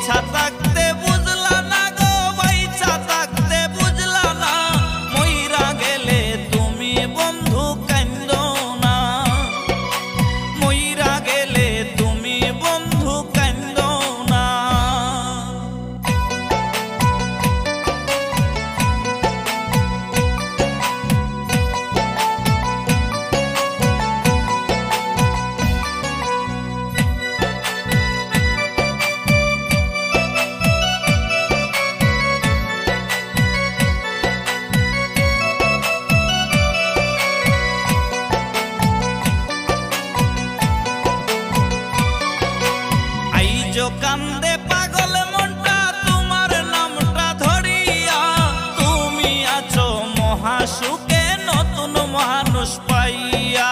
বাইছা থাকতে বুঝলা না গো, বাইছা থাকতে বুঝলা না, মইরা গেলে তুমি বন্ধু কান্দো না, মইরা গেলে তুমি বন্ধু কান্দো না। কান্দে পাগল মনটা তোমার নামটা ধরিয়া, তুমি আছো মহাসুখে নতুন মানুষ পাইয়া।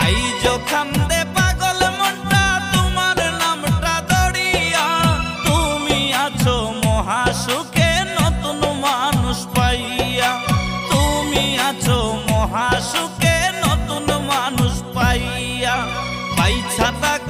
আইজো কান্দে পাগল মনটা তোমার নামটা ধরিয়া, তুমি আছো মহাসুখে নতুন মানুষ পাইয়া, তুমি আছো মহাসুখে নতুন মানুষ পাইয়া। বাইছা থাক